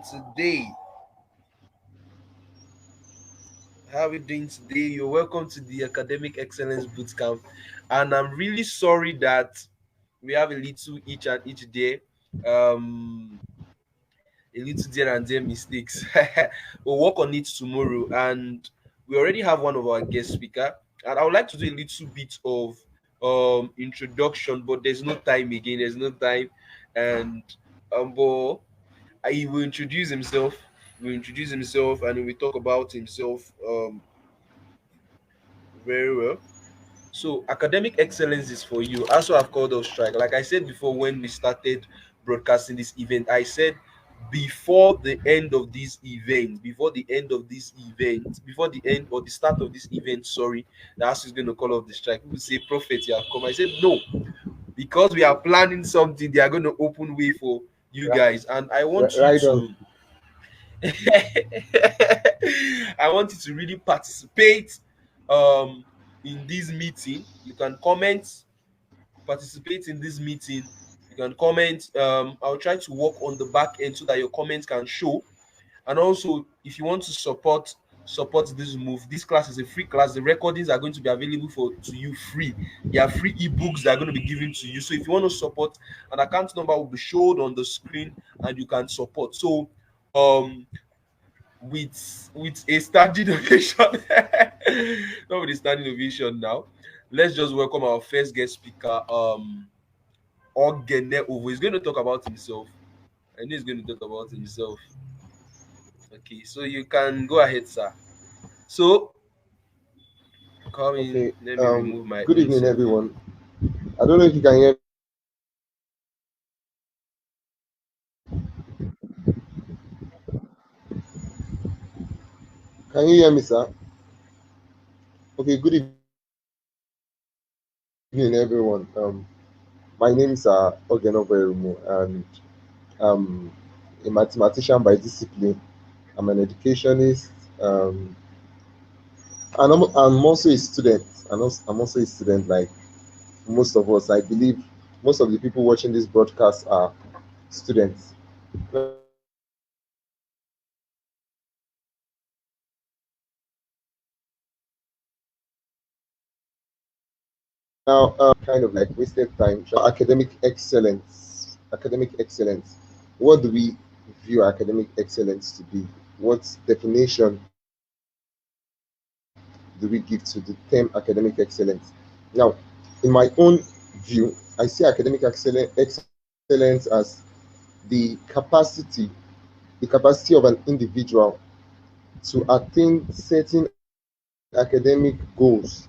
today? How are we doing today? You're welcome to the Academic Excellence Bootcamp. And I'm really sorry that we have a little each and each day. Um, a little there and there mistakes. We'll work on it tomorrow. And we already have one of our guest speaker. And I would like to do a little bit of introduction, but there's no time again. There's no time. And but he will introduce himself. And he will talk about himself very well. So academic excellence is for you. Also, I've called off strike. Like I said before, when we started broadcasting this event, I said before the end of this event, before the end or the start of this event, sorry, the house is going to call off the strike. People say, Prophet, you have come. I said, no, because we are planning something, they are going to open way for you Right, guys. And I want you right on. to I want you to really participate um in this meeting. You can comment, participate in this meeting. You can comment. I'll try to work on the back end so that your comments can show. And also, if you want to support this move, this class is a free class. The recordings are going to be available for to you free. There are free ebooks that are going to be given to you. So if you want to support, an account number will be showed on the screen and you can support. So um with a standing ovation. Not with a standing ovation now. Let's just welcome our first guest speaker, Oghene Ovo. He's going to talk about himself. I know he's going to talk about himself. Okay, so you can go ahead, sir. So come in. Okay. Let me remove my Good own evening, self. everyone. I don't know if you can hear. Can you hear me, sir? Okay. Good evening, everyone. My name is Oghene Ovo, and I'm a mathematician by discipline. I'm an educationist, and I'm also a student. I'm also a student, like most of us. I believe most of the people watching this broadcast are students. Now, kind of like wasted time. Academic excellence. Academic excellence. What do we view academic excellence to be? What definition do we give to the term academic excellence? Now, in my own view, I see excellence as the capacity, the capacity of an individual to attain certain academic goals.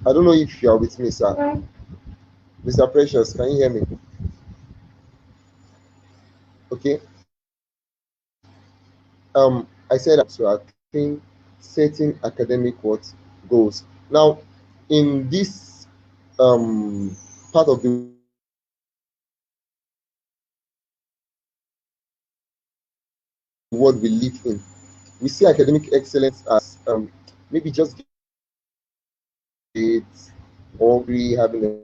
I don't know if you are with me, sir. Mr. Precious, can you hear me? Okay. I said to attain certain academic what goals. Now, in this part of the world we live in, we see academic excellence as maybe just grades or we having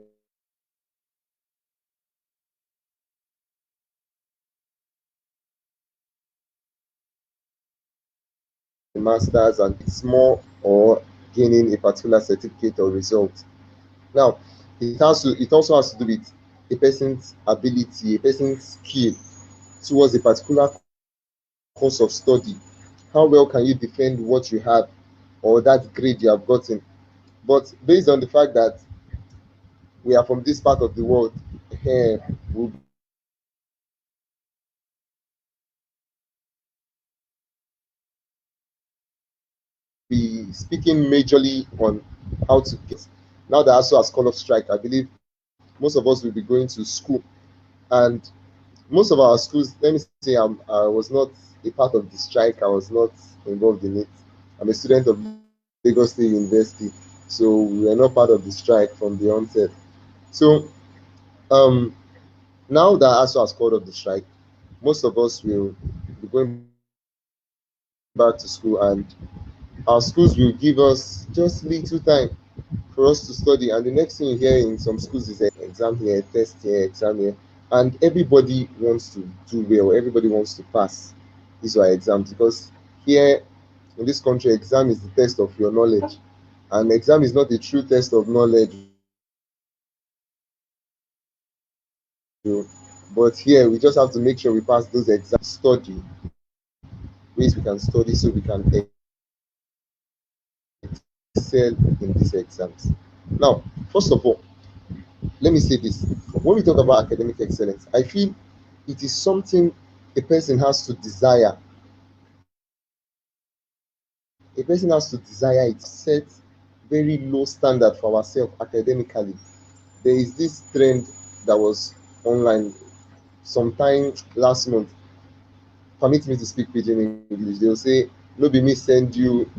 a master's and it's more or gaining a particular certificate or result. Now, it also has to do with a person's ability, a person's skill towards a particular course of study. How well can you defend what you have or that grade you have gotten? But based on the fact that we are from this part of the world, we'll be speaking majorly on how to get. Now that also has called off strike, I believe most of us will be going to school, and most of our schools. Let me say, I was not a part of the strike. I was not involved in it. I'm a student of Lagos State University, so we were not part of the strike from the onset. So um, now that ASU has called off the strike, most of us will be going back to school, and our schools will give us just little time for us to study. And the next thing you hear in some schools is exam here, test here, exam here. and everybody wants to do well, everybody wants to pass these are exams, because here in this country exam is the test of your knowledge, and exam is not the true test of knowledge. But here we just have to make sure we pass those exams, study ways we can study so we can excel in these exams. Now, first of all, let me say this. When we talk about academic excellence, I feel it is something a person has to desire. A person has to desire it, set very low standard for ourselves academically. There is this trend that was online sometime last month. Permit me to speak pidgin English. They'll say, no be me send you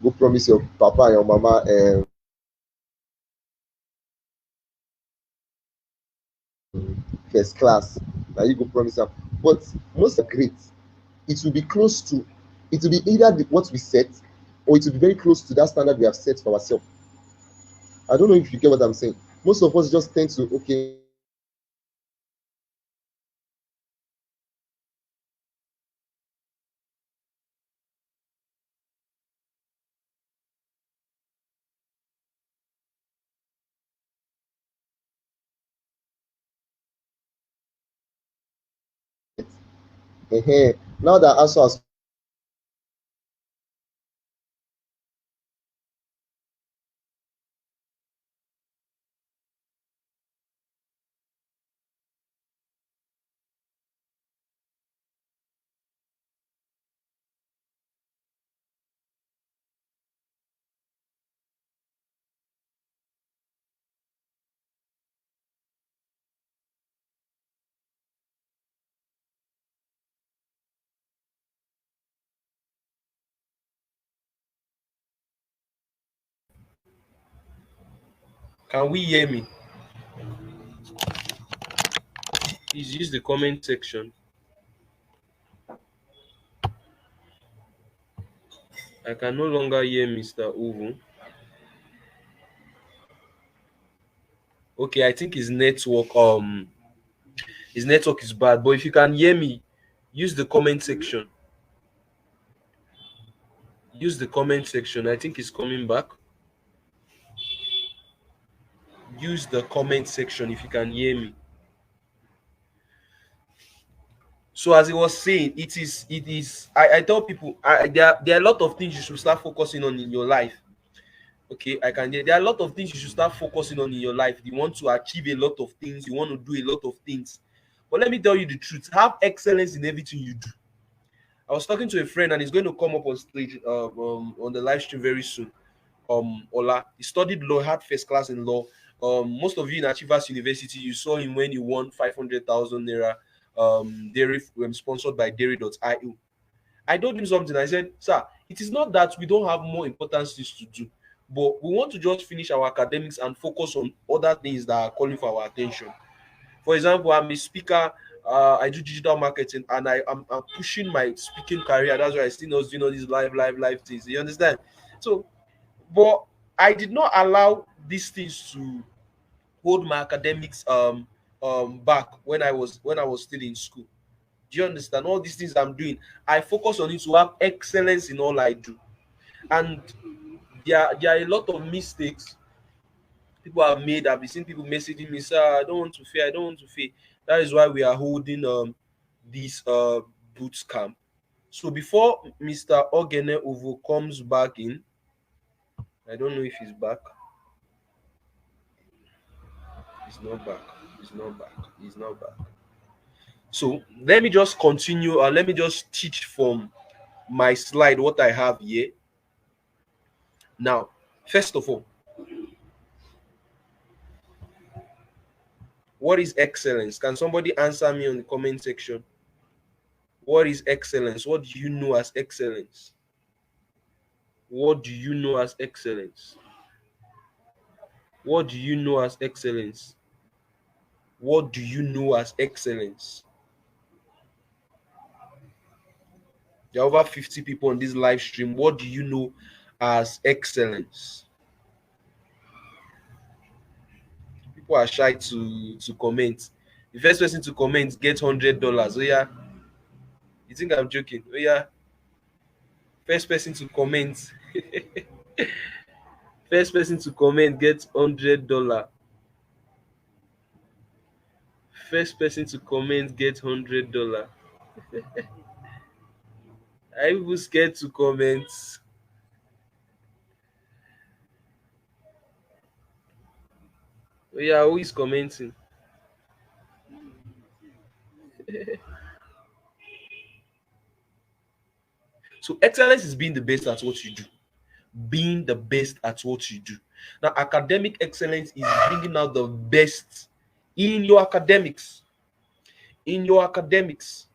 go promise your papa and your mama first class. Now you go promise them. But most are great. It will be close to, it will be either what we set, or it will be very close to that standard we have set for ourselves. I don't know if you get what I'm saying. Most of us just tend to, okay, now that answer has Can we hear me? Please use the comment section. I can no longer hear Mr. Ovo. Okay, I think his network is bad. But if you can hear me, use the comment section. Use the comment section. I think he's coming back. Use the comment section if you can hear me. So as he was saying, I tell people there are a lot of things you should start focusing on in your life. Okay, I can hear there are a lot of things you should start focusing on in your life. You want to achieve a lot of things, you want to do a lot of things. But let me tell you the truth, have excellence in everything you do. I was talking to a friend and he's going to come up on stage on the live stream very soon. Ola, he studied law, had first class in law. Most of you in Achievers University, you saw him when he won 500,000 naira dairy sponsored by dairy.io. I told him something. I said, sir, it is not that we don't have more important things to do, but we want to just finish our academics and focus on other things that are calling for our attention. For example, I'm a speaker. I do digital marketing, and I'm pushing my speaking career. That's why I still know doing all these live things. You understand? So, but I did not allow these things to hold my academics back when I was still in school. Do you understand? All these things I'm doing, I focus on it to have excellence in all I do. And there are a lot of mistakes people have made. I've been seeing people messaging me, sir, I don't want to fail, I don't want to fail. That is why we are holding this boot camp. So before Mr. Oghene Ovo comes back in, I don't know if he's back. He's not back. He's not back. He's not back. So let me just continue and let me just teach from my slide what I have here. Now, first of all, what is excellence? Can somebody answer me on the comment section? What is excellence? What do you know as excellence? What do you know as excellence? What do you know as excellence? What do you know as excellence? There are over 50 people on this live stream. What do you know as excellence? People are shy to comment. The first person to comment gets $100. Oh yeah, you think I'm joking? Oh yeah, first person to comment, first person to comment gets $100. First person to comment gets $100. Are people scared to comment? Oh yeah, who is commenting? So excellence is being the best at what you do. Being the best at what you do. Now, academic excellence is bringing out the best in your academics. In your academics.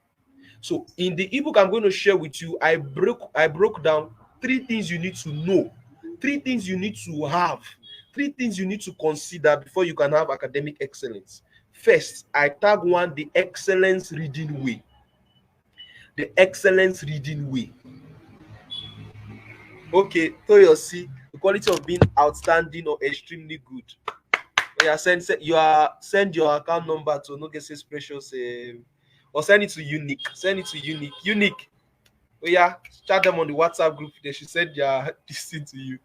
So in the ebook I'm going to share with you, I broke down three things you need to know, three things you need to have, three things you need to consider before you can have academic excellence. First, I tag one the excellence reading way. The excellence reading way. Okay, Toyosi, the quality of being outstanding or extremely good. Oh, yeah, send your account number to Onoghese Precious, or send it to Unique. Send it to Unique. Unique. Oh yeah, chat them on the WhatsApp group. They should send their this thing to you.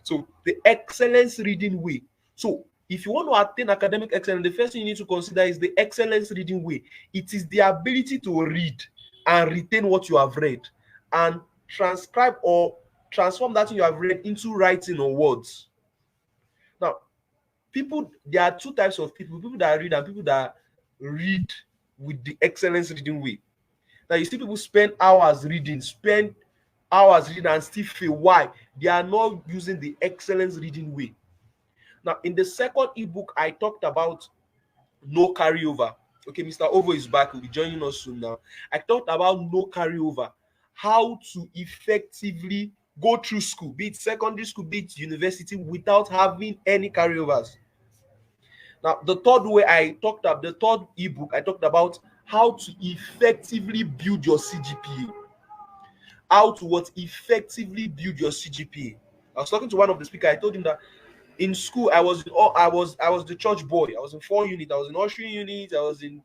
So the excellence reading way. So if you want to attain academic excellence, the first thing you need to consider is the excellence reading way. It is the ability to read and retain what you have read and transcribe or transform that you have read into writing or words. Now, there are two types of people that read and people that read with the excellence reading way. Now you see people spend hours reading and still fail. Why? They are not using the excellence reading way. Now, in the second ebook, I talked about no carryover. Okay, Mr. Ovo is back. He'll be joining us soon now. I talked about no carryover, how to effectively go through school, be it secondary school, be it university, without having any carryovers. Now, the third ebook, I talked about how to effectively build your CGPA. How to what effectively build your CGPA. I was talking to one of the speakers. I told him that in school I was the church boy. I was in 4 units. I was in ushering units. I was in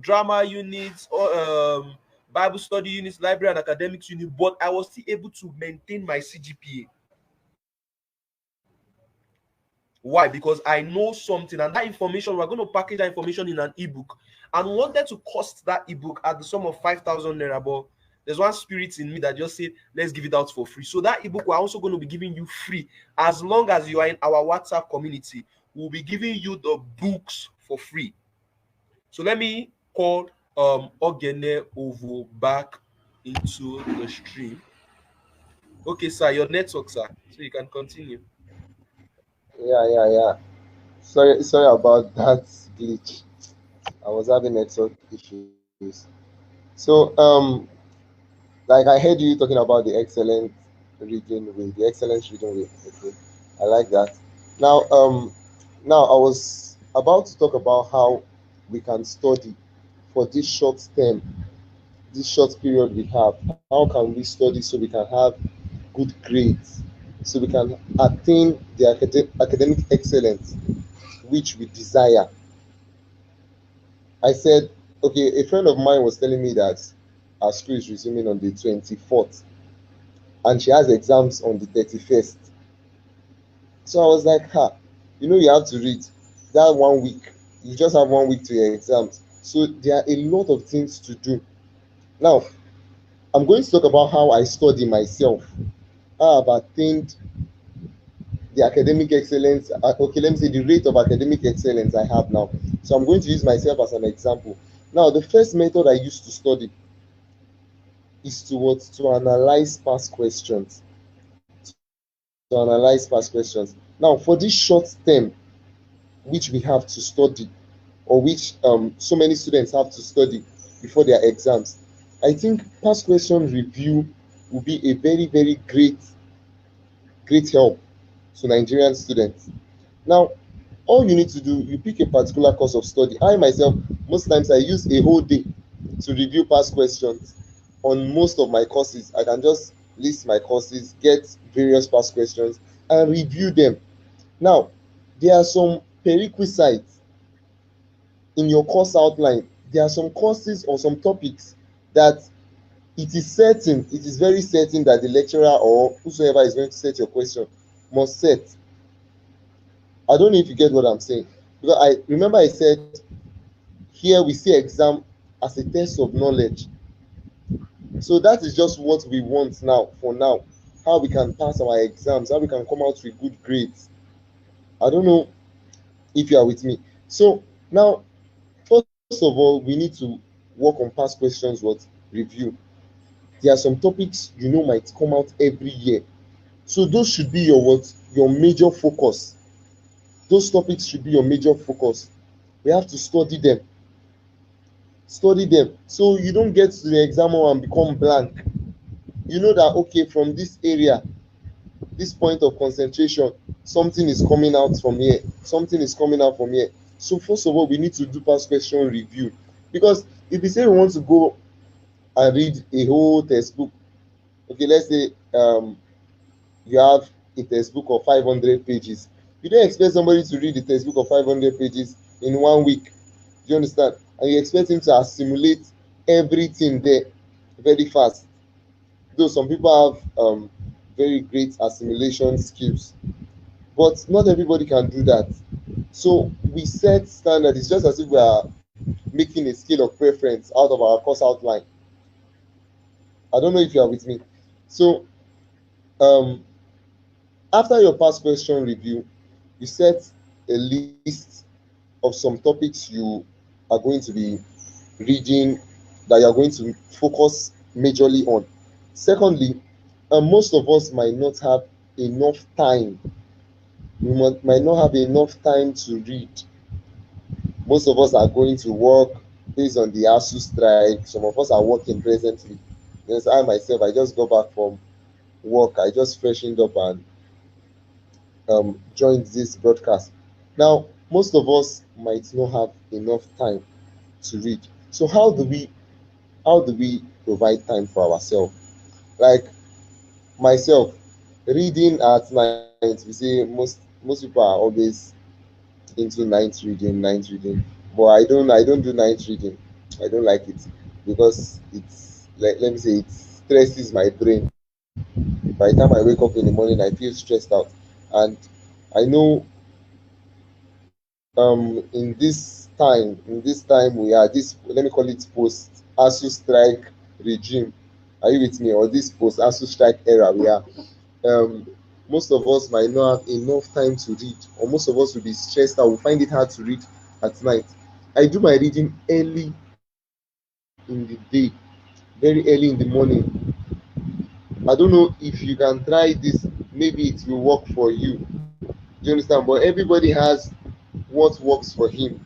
drama units, or Bible study units, library and academics unit. But I was still able to maintain my CGPA. Why? Because I know something, and that information, we're going to package that information in an ebook, and we wanted to cost that ebook at the sum of 5,000 naira. But there's one spirit in me that just said, let's give it out for free. So that ebook we're also going to be giving you free. As long as you are in our WhatsApp community, we'll be giving you the books for free. So let me call Oghene Ovo back into the stream. Okay, sir, your network, sir. So you can continue. Yeah. Sorry about that glitch. I was having network issues. So like I heard you talking about the excellence reading way. Okay, I like that. Now, I was about to talk about how we can study for this short period we have. How can we study so we can have good grades, so we can attain the academic excellence which we desire? I said, okay, a friend of mine was telling me that our school is resuming on the 24th and she has exams on the 31st. So I was like, you have to read that 1 week. You just have 1 week to your exams. So there are a lot of things to do. Now, I'm going to talk about how I study myself, how I've attained the academic excellence. Okay, let me say the rate of academic excellence I have now. So I'm going to use myself as an example. Now, the first method I used to study is to analyze past questions. To analyze past questions. Now, for this short term, which we have to study, or which so many students have to study before their exams, I think past question review will be a very, very great help to Nigerian students. Now, all you need to do, you pick a particular course of study. I myself, most times I use a whole day to review past questions on most of my courses. I can just list my courses, get various past questions and review them. Now, there are some prerequisites in your course outline. There are some courses or some topics that it is very certain that the lecturer or whosoever is going to set your question must set. I don't know if you get what I'm saying. Because I remember I said here we see exam as a test of knowledge. So that is just what we want now, for now. How we can pass our exams, how we can come out with good grades. I don't know if you are with me. So now, first of all, we need to work on past questions, what review. There are some topics might come out every year. So those should be your major focus. Those topics should be your major focus. We have to study them. Study them. So you don't get to the exam hall and become blank. You know that okay, from this area, this point of concentration, something is coming out from here. Something is coming out from here. So first of all, we need to do past question review. Because if we say we want to go and read a whole textbook, okay, let's say you have a textbook of 500 pages. You don't expect somebody to read a textbook of 500 pages in 1 week. Do you understand? And you expect him to assimilate everything there very fast. Though some people have very great assimilation skills, but not everybody can do that. So we set standard. It's just as if we are making a scale of preference out of our course outline. I don't know if you are with me. So um, after your past question review, you set a list of some topics you are going to be reading, that you are going to focus majorly on. Secondly, most of us might not have enough time. Might not have enough time to read. Most of us are going to work based on the ASU strike. Some of us are working presently. Yes, I myself, I just got back from work. I just freshened up and joined this broadcast. Now, most of us might not have enough time to read. So how do we provide time for ourselves? Like myself, reading at night, we say most people are always into night reading, but I don't do night reading. I don't like it because it's like, let me say, it stresses my brain. By the time I wake up in the morning, I feel stressed out. And I know in this time we are this, let me call it post ASU strike regime. Are you with me? Or this post ASU strike era we are. um Most of us might not have enough time to read, or most of us will be stressed out, will find it hard to read at night. I do my reading early in the day, very early in the morning. I don't know if you can try this, maybe it will work for you. Do you understand? But everybody has what works for him.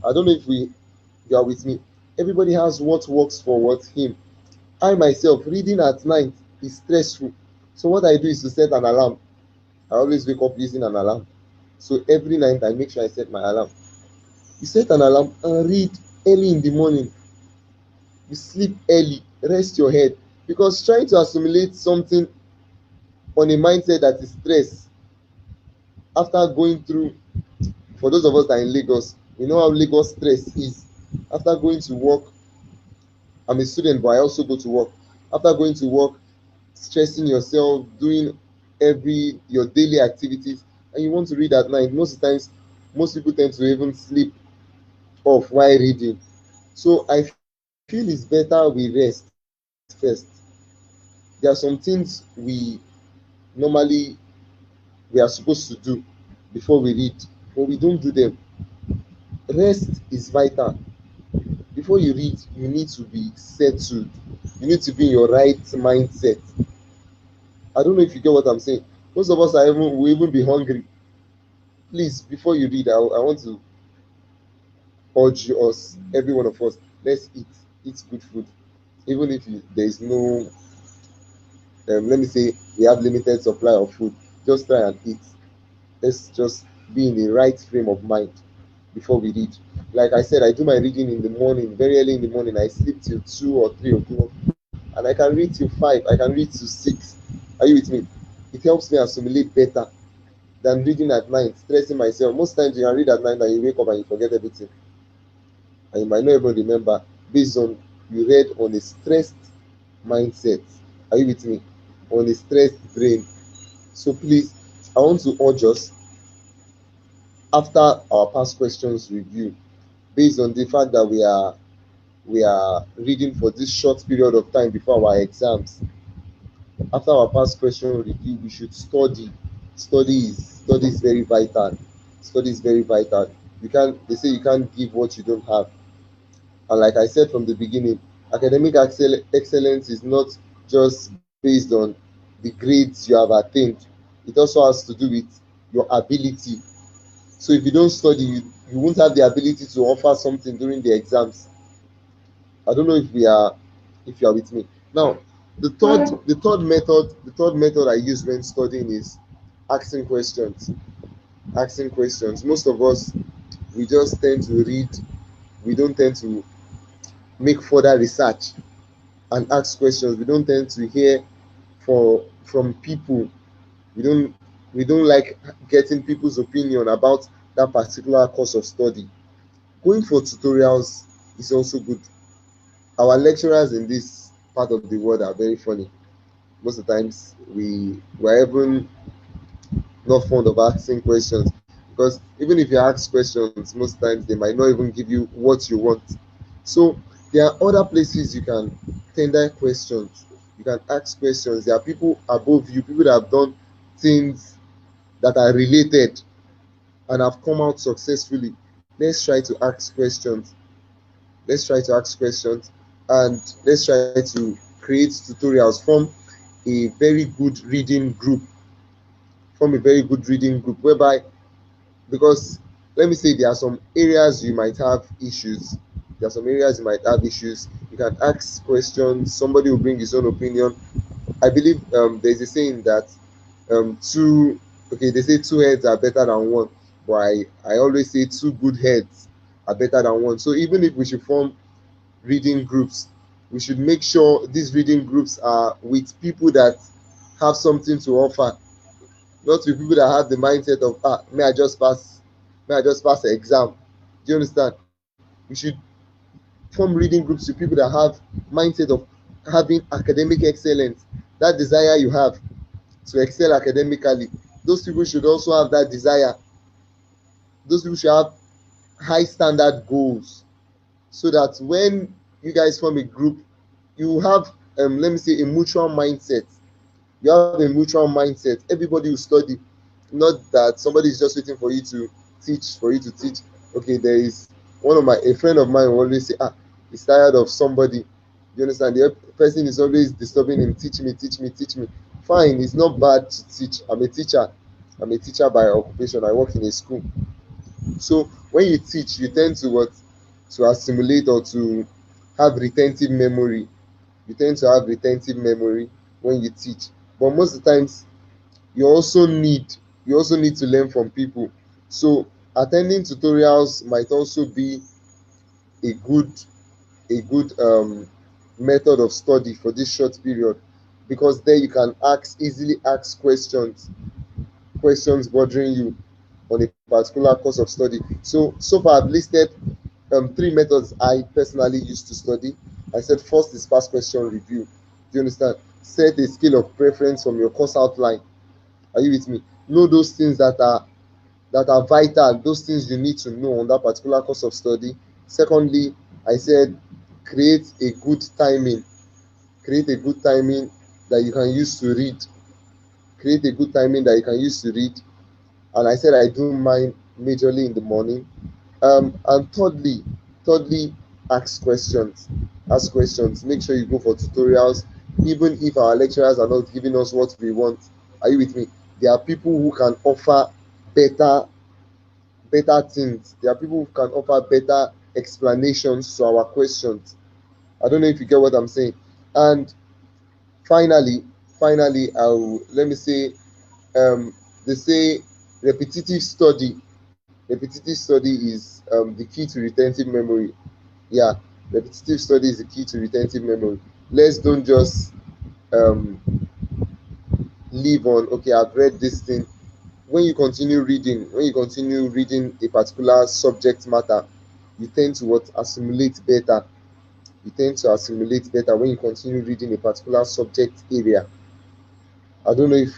I don't know if you are with me. Everybody has what works for what him. I myself, reading at night is stressful. So what I do is to set an alarm. I always wake up using an alarm. So every night I make sure I set my alarm. You set an alarm and read early in the morning. You sleep early, rest your head. Because trying to assimilate something on a mindset that is stress after going through, for those of us that are in Lagos, we know how Lagos stress is. After going to work, I'm a student, but I also go to work. After going to work, stressing yourself, doing every your daily activities, and you want to read at night. Most of the times, most people tend to even sleep off while reading. So I feel it's better we rest first. There are some things normally we are supposed to do before we read, but we don't do them. Rest is vital. Before you read, you need to be settled. You need to be in your right mindset. I don't know if you get what I'm saying. Most of us are even will even be hungry. Please, before you read, I want to urge us, every one of us, let's eat good food. Even if there is no, let me say, we have limited supply of food, just try and eat. Let's just be in the right frame of mind before we read. Like I said, I do my reading in the morning, very early in the morning. I sleep till 2 or 3 o'clock, and I can read till 5. I can read till 6. Are you with me? It helps me assimilate better than reading at night, stressing myself. Most times you can read at night and you wake up and you forget everything, and you might not even remember based on you read on a stressed mindset. Are you with me? On a stressed brain. So please, I want to urge us, after our past questions review, based on the fact that we are reading for this short period of time before our exams. After our past question review, we should study. Study is very vital. Study is very vital. You can't They say you can't give what you don't have. And like I said from the beginning, academic excellence is not just based on the grades you have attained. It also has to do with your ability. So if you don't study, you won't have the ability to offer something during the exams. I don't know if you are with me. Now, the third method I use when studying is asking questions. Asking questions. Most of us, we just tend to read. We don't tend to make further research and ask questions. We don't tend to hear from people. We don't we don't like getting people's opinion about that particular course of study. Going for tutorials is also good. Our lecturers in this part of the world are very funny. Most of the times we're even not fond of asking questions, because even if you ask questions, most times they might not even give you what you want. So there are other places you can tender questions, you can ask questions. There are people above you, people that have done things that are related and have come out successfully. Let's try to ask questions. Let's try to ask questions, and let's try to create tutorials from a very good reading group, whereby, because let me say, there are some areas you might have issues. You can ask questions, somebody will bring his own opinion. I believe there's a saying that two okay, they say two heads are better than one, but I always say two good heads are better than one. So even if we should form reading groups, we should make sure these reading groups are with people that have something to offer, not with people that have the mindset of, may I just pass the exam. Do you understand? We should form reading groups with people that have mindset of having academic excellence, that desire you have to excel academically. Those people should also have that desire. Those people should have high standard goals, so that when you guys form a group, you have, let me say, a mutual mindset. You have a mutual mindset. Everybody will study, not that somebody is just waiting for you to teach. Okay, there is a friend of mine will always say, he's tired of somebody. You understand? The person is always disturbing him, teach me, teach me, teach me. Fine, it's not bad to teach. I'm a teacher by occupation. I work in a school. So when you teach, you tend to what? To assimilate, or to have retentive memory. You tend to have retentive memory when you teach. But most of the times, you also need you also need to learn from people. So attending tutorials might also be a good method of study for this short period, because there you can easily ask questions bothering you on a particular course of study. So far I've listed three methods I personally use to study. I said first is past question review. Do you understand? Set a scale of preference from your course outline. Are you with me? Know those things that are vital, those things you need to know on that particular course of study. Secondly, I said create a good timing. Create a good timing that you can use to read. Create a good timing that you can use to read. And I said I do mine majorly in the morning. And thirdly, ask questions. Ask questions. Make sure you go for tutorials, even if our lecturers are not giving us what we want. Are you with me? There are people who can offer better better things. There are people who can offer better explanations to our questions. I don't know if you get what I'm saying. And finally, let me say, they say repetitive study. Repetitive study is the key to retentive memory. Yeah, repetitive study is the key to retentive memory. Let's don't just um, live on, okay, I've read this thing. When you continue reading a particular subject matter, you tend to what assimilate better. You tend to assimilate better when you continue reading a particular subject area. I don't know if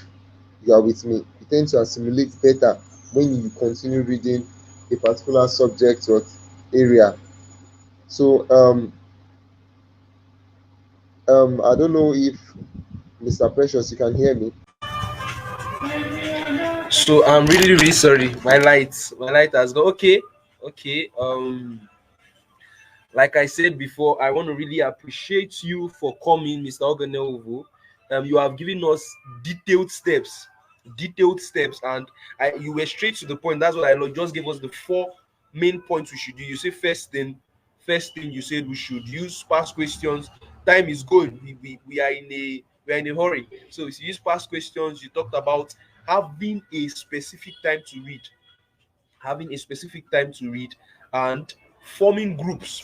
you are with me. You tend to assimilate better when you continue reading a particular subject or area. So I don't know if Mr. Precious, you can hear me. So I'm really, really sorry. My light has gone. Okay, okay. Like I said before, I want to really appreciate you for coming, Mr. Oghene Ovo. You have given us detailed steps, and you were straight to the point. That's what I love. Just gave us the four main points we should do. You say first thing you said we should use past questions. Time is going. We are in a hurry. So if you use past questions, you talked about having a specific time to read, and um forming groups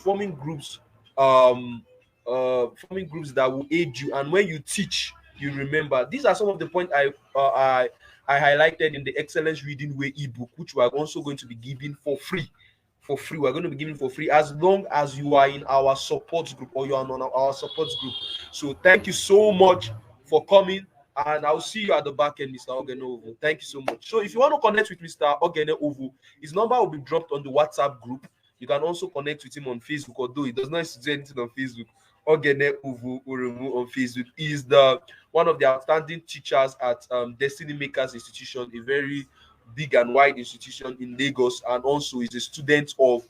that will aid you, and when you teach you remember. These are some of the points I highlighted in the excellence reading way ebook, which we are also going to be giving for free. We're going to be giving for free as long as you are in our support group, or you are on our support group. So thank you so much for coming, and I'll see you at the back end, Mr. Oghene Ovo. Thank you so much. So if you want to connect with Mr. Oghene Ovo, his number will be dropped on the WhatsApp group. You can also connect with him on Facebook, although he does not do anything on Facebook. Oghene Ovo Uremu on Facebook. He is the one of the outstanding teachers at Destiny Makers Institution, a very big and wide institution in Lagos, and also is a student of